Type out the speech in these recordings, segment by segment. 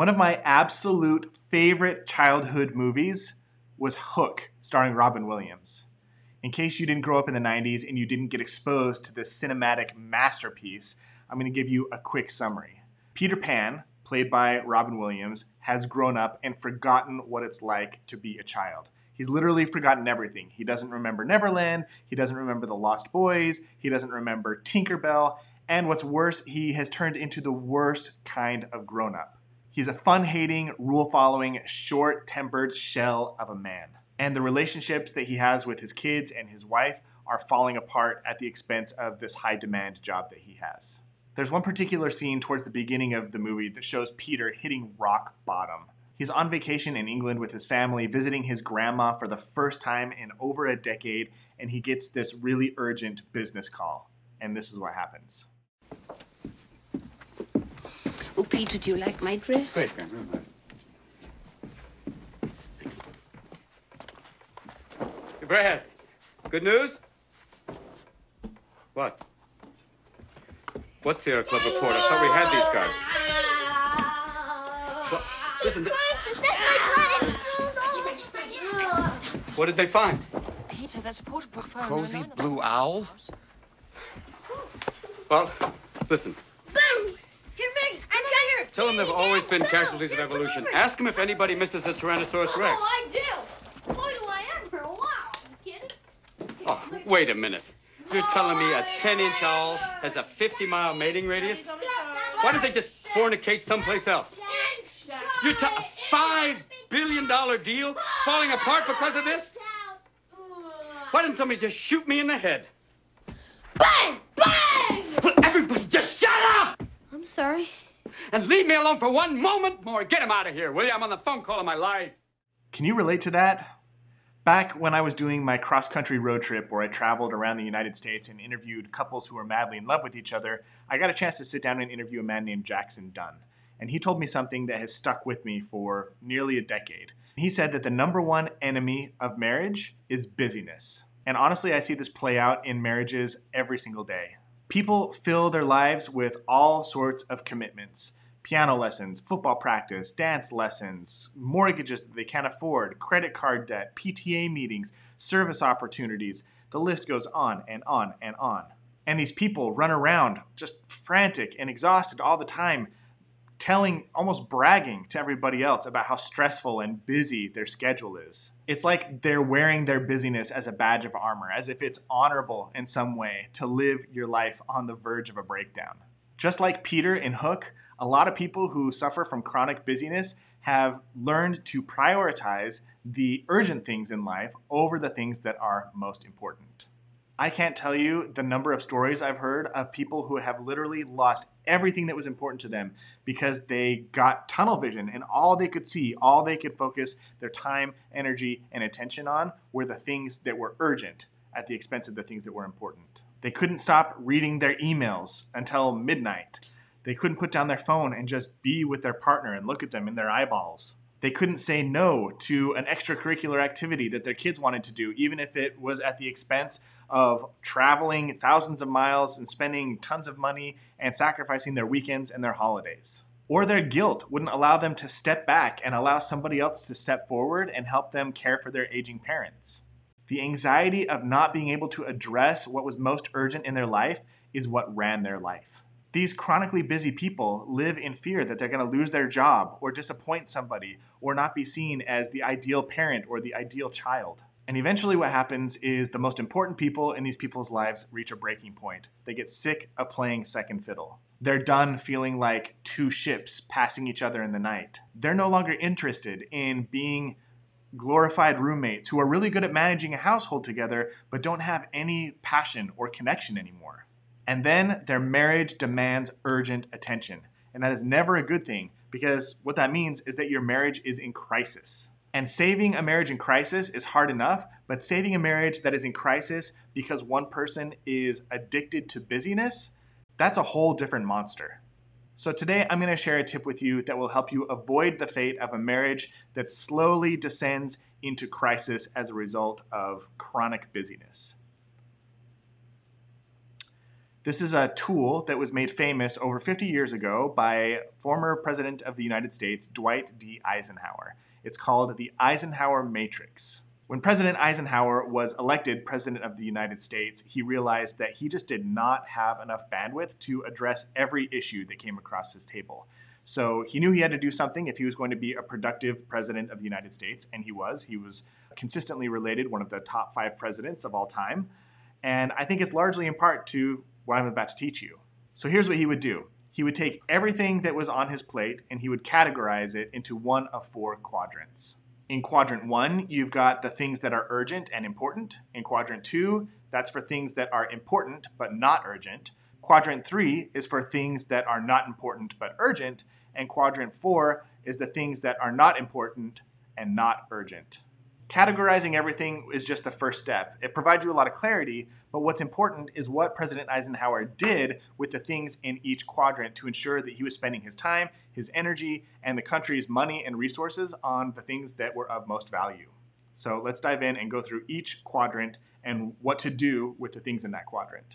One of my absolute favorite childhood movies was Hook, starring Robin Williams. In case you didn't grow up in the 90s and you didn't get exposed to this cinematic masterpiece, I'm going to give you a quick summary. Peter Pan, played by Robin Williams, has grown up and forgotten what it's like to be a child. He's literally forgotten everything. He doesn't remember Neverland, he doesn't remember The Lost Boys, he doesn't remember Tinkerbell, and what's worse, he has turned into the worst kind of grown-up. He's a fun-hating, rule-following, short-tempered shell of a man. And the relationships that he has with his kids and his wife are falling apart at the expense of this high-demand job that he has. There's one particular scene towards the beginning of the movie that shows Peter hitting rock bottom. He's on vacation in England with his family, visiting his grandma for the first time in over a decade, and he gets this really urgent business call. And this is what happens. Oh, Peter, do you like my dress? Great, Grandma. Hey, Brad, good news? What? What's Sierra Club report? I thought we had these guys. Well, listen. What did they find? Peter, that's a portable phone. Cozy blue owl? Well, listen. Boom! Here, Meg, I'm Tiger. Tell them they've always been casualties of evolution. Ask them if anybody misses a Tyrannosaurus Rex. Oh, I do. Boy, do I ever. Wow. You kidding? Oh, wait a minute. You're telling me a 10-inch owl has a 50-mile mating radius? Why don't they just fornicate someplace else? You're a $5 billion deal falling apart because of this? Why didn't somebody just shoot me in the head? Bang! Bang! Will everybody just shut up? I'm sorry. And leave me alone for one moment more. Get him out of here, will you? I'm on the phone call of my life. Can you relate to that? Back when I was doing my cross-country road trip where I traveled around the United States and interviewed couples who were madly in love with each other, I got a chance to sit down and interview a man named Jackson Dunn. And he told me something that has stuck with me for nearly a decade. He said that the number one enemy of marriage is busyness. And honestly, I see this play out in marriages every single day. People fill their lives with all sorts of commitments. Piano lessons, football practice, dance lessons, mortgages that they can't afford, credit card debt, PTA meetings, service opportunities. The list goes on and on and on. And these people run around just frantic and exhausted all the time, telling, almost bragging to everybody else about how stressful and busy their schedule is. It's like they're wearing their busyness as a badge of armor, as if it's honorable in some way to live your life on the verge of a breakdown. Just like Peter in Hook, a lot of people who suffer from chronic busyness have learned to prioritize the urgent things in life over the things that are most important. I can't tell you the number of stories I've heard of people who have literally lost everything that was important to them because they got tunnel vision and all they could see, all they could focus their time, energy, and attention on were the things that were urgent at the expense of the things that were important. They couldn't stop reading their emails until midnight. They couldn't put down their phone and just be with their partner and look at them in their eyeballs. They couldn't say no to an extracurricular activity that their kids wanted to do, even if it was at the expense of traveling thousands of miles and spending tons of money and sacrificing their weekends and their holidays. Or their guilt wouldn't allow them to step back and allow somebody else to step forward and help them care for their aging parents. The anxiety of not being able to address what was most urgent in their life is what ran their life. These chronically busy people live in fear that they're going to lose their job or disappoint somebody or not be seen as the ideal parent or the ideal child. And eventually what happens is the most important people in these people's lives reach a breaking point. They get sick of playing second fiddle. They're done feeling like two ships passing each other in the night. They're no longer interested in being glorified roommates who are really good at managing a household together but don't have any passion or connection anymore. And then their marriage demands urgent attention. And that is never a good thing because what that means is that your marriage is in crisis. And saving a marriage in crisis is hard enough, but saving a marriage that is in crisis because one person is addicted to busyness, that's a whole different monster. So today I'm going to share a tip with you that will help you avoid the fate of a marriage that slowly descends into crisis as a result of chronic busyness. This is a tool that was made famous over 50 years ago by former President of the United States, Dwight D. Eisenhower. It's called the Eisenhower Matrix. When President Eisenhower was elected President of the United States, he realized that he just did not have enough bandwidth to address every issue that came across his table. So he knew he had to do something if he was going to be a productive president of the United States, and he was. He was consistently rated one of the top 5 presidents of all time. And I think it's largely in part to what I'm about to teach you. So here's what he would do. He would take everything that was on his plate and he would categorize it into one of 4 quadrants. In quadrant 1, you've got the things that are urgent and important. In quadrant 2, that's for things that are important but not urgent. Quadrant 3 is for things that are not important but urgent. And quadrant 4 is the things that are not important and not urgent. Categorizing everything is just the first step. It provides you a lot of clarity, but what's important is what President Eisenhower did with the things in each quadrant to ensure that he was spending his time, his energy, and the country's money and resources on the things that were of most value. So let's dive in and go through each quadrant and what to do with the things in that quadrant.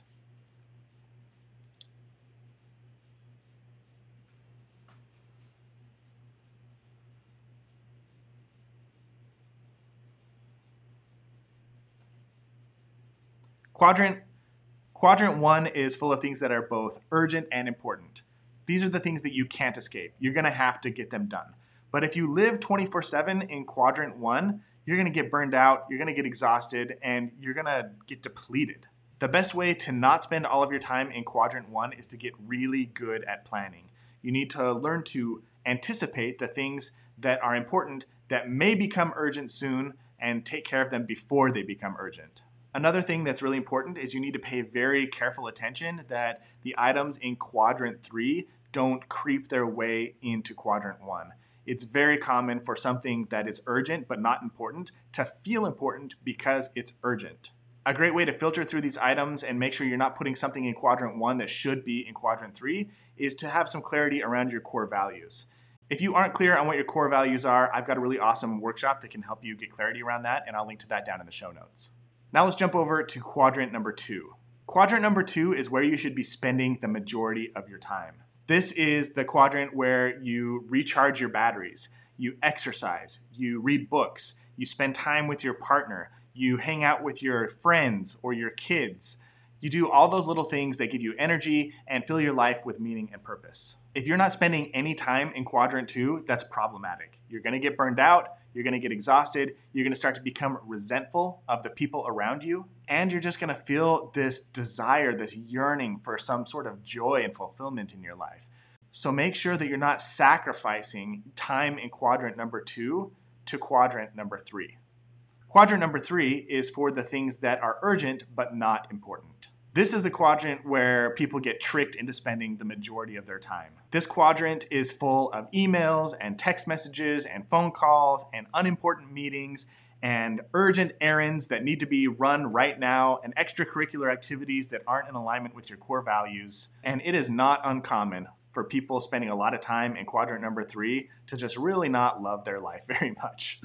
Quadrant 1 is full of things that are both urgent and important. These are the things that you can't escape. You're going to have to get them done. But if you live 24/7 in quadrant 1, you're going to get burned out, you're going to get exhausted, and you're going to get depleted. The best way to not spend all of your time in quadrant 1 is to get really good at planning. You need to learn to anticipate the things that are important that may become urgent soon and take care of them before they become urgent. Another thing that's really important is you need to pay very careful attention that the items in quadrant 3 don't creep their way into quadrant 1. It's very common for something that is urgent but not important to feel important because it's urgent. A great way to filter through these items and make sure you're not putting something in quadrant 1 that should be in quadrant 3 is to have some clarity around your core values. If you aren't clear on what your core values are, I've got a really awesome workshop that can help you get clarity around that, and I'll link to that down in the show notes. Now let's jump over to quadrant number 2. Quadrant number 2 is where you should be spending the majority of your time. This is the quadrant where you recharge your batteries, you exercise, you read books, you spend time with your partner, you hang out with your friends or your kids. You do all those little things that give you energy and fill your life with meaning and purpose. If you're not spending any time in quadrant 2, that's problematic. You're going to get burned out, you're going to get exhausted, you're going to start to become resentful of the people around you, and you're just going to feel this desire, this yearning for some sort of joy and fulfillment in your life. So make sure that you're not sacrificing time in quadrant number 2 to quadrant number 3. Quadrant number 3 is for the things that are urgent but not important. This is the quadrant where people get tricked into spending the majority of their time. This quadrant is full of emails and text messages and phone calls and unimportant meetings and urgent errands that need to be run right now and extracurricular activities that aren't in alignment with your core values. And it is not uncommon for people spending a lot of time in quadrant number 3 to just really not love their life very much.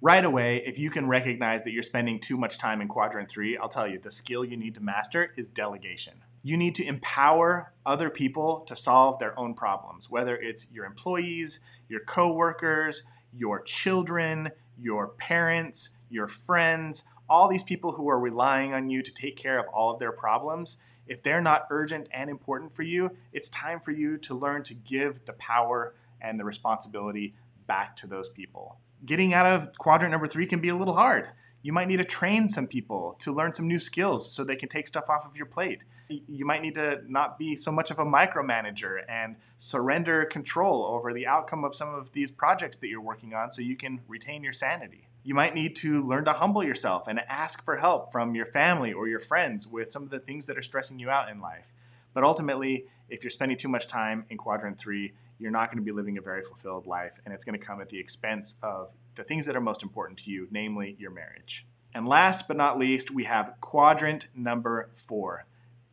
Right away, if you can recognize that you're spending too much time in quadrant 3, I'll tell you, the skill you need to master is delegation. You need to empower other people to solve their own problems, whether it's your employees, your coworkers, your children, your parents, your friends, all these people who are relying on you to take care of all of their problems. If they're not urgent and important for you, it's time for you to learn to give the power and the responsibility back to those people. Getting out of quadrant number 3 can be a little hard. You might need to train some people to learn some new skills so they can take stuff off of your plate. You might need to not be so much of a micromanager and surrender control over the outcome of some of these projects that you're working on so you can retain your sanity. You might need to learn to humble yourself and ask for help from your family or your friends with some of the things that are stressing you out in life. But ultimately, if you're spending too much time in quadrant 3, you're not going to be living a very fulfilled life, and it's going to come at the expense of the things that are most important to you, namely your marriage. And last but not least, we have quadrant number 4.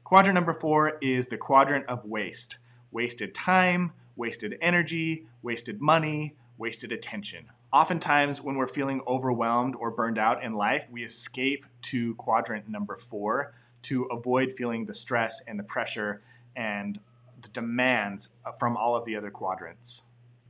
Quadrant number 4 is the quadrant of waste. Wasted time, wasted energy, wasted money, wasted attention. Oftentimes, when we're feeling overwhelmed or burned out in life, we escape to quadrant number 4 to avoid feeling the stress and the pressure and the demands from all of the other quadrants.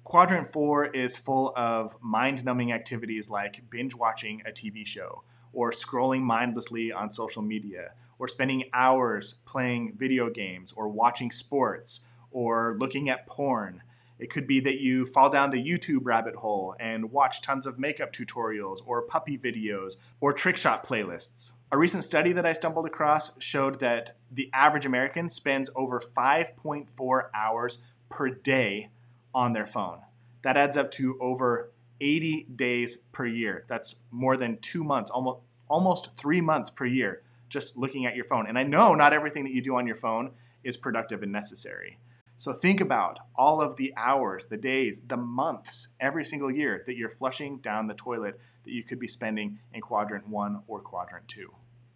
Quadrant 4 is full of mind-numbing activities like binge watching a TV show, or scrolling mindlessly on social media, or spending hours playing video games, or watching sports, or looking at porn. It could be that you fall down the YouTube rabbit hole and watch tons of makeup tutorials, or puppy videos, or trick shot playlists. A recent study that I stumbled across showed that the average American spends over 5.4 hours per day on their phone. That adds up to over 80 days per year. That's more than 2 months, almost 3 months per year, just looking at your phone. And I know not everything that you do on your phone is productive and necessary. So think about all of the hours, the days, the months, every single year that you're flushing down the toilet that you could be spending in Quadrant 1 or Quadrant 2.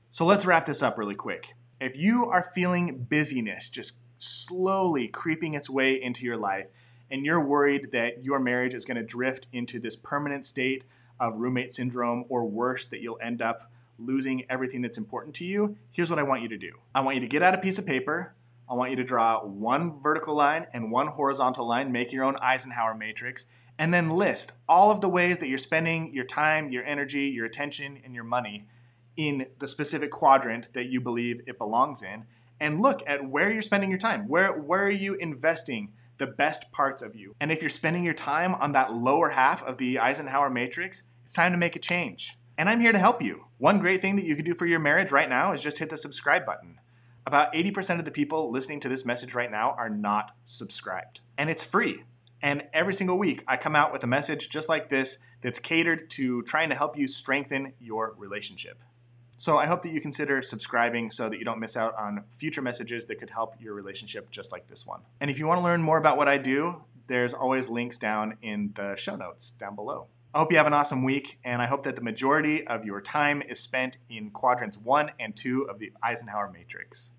So let's wrap this up really quick. If you are feeling busyness just slowly creeping its way into your life, and you're worried that your marriage is going to drift into this permanent state of roommate syndrome, or worse, that you'll end up losing everything that's important to you, here's what I want you to do. I want you to get out a piece of paper. I want you to draw one vertical line and one horizontal line, make your own Eisenhower matrix, and then list all of the ways that you're spending your time, your energy, your attention, and your money in the specific quadrant that you believe it belongs in, and look at where you're spending your time. Where are you investing the best parts of you? And if you're spending your time on that lower half of the Eisenhower matrix, it's time to make a change. And I'm here to help you. One great thing that you could do for your marriage right now is just hit the subscribe button. About 80% of the people listening to this message right now are not subscribed. And it's free. And every single week, I come out with a message just like this that's catered to trying to help you strengthen your relationship. So I hope that you consider subscribing so that you don't miss out on future messages that could help your relationship just like this one. And if you want to learn more about what I do, there's always links down in the show notes down below. I hope you have an awesome week, and I hope that the majority of your time is spent in quadrants 1 and 2 of the Eisenhower matrix.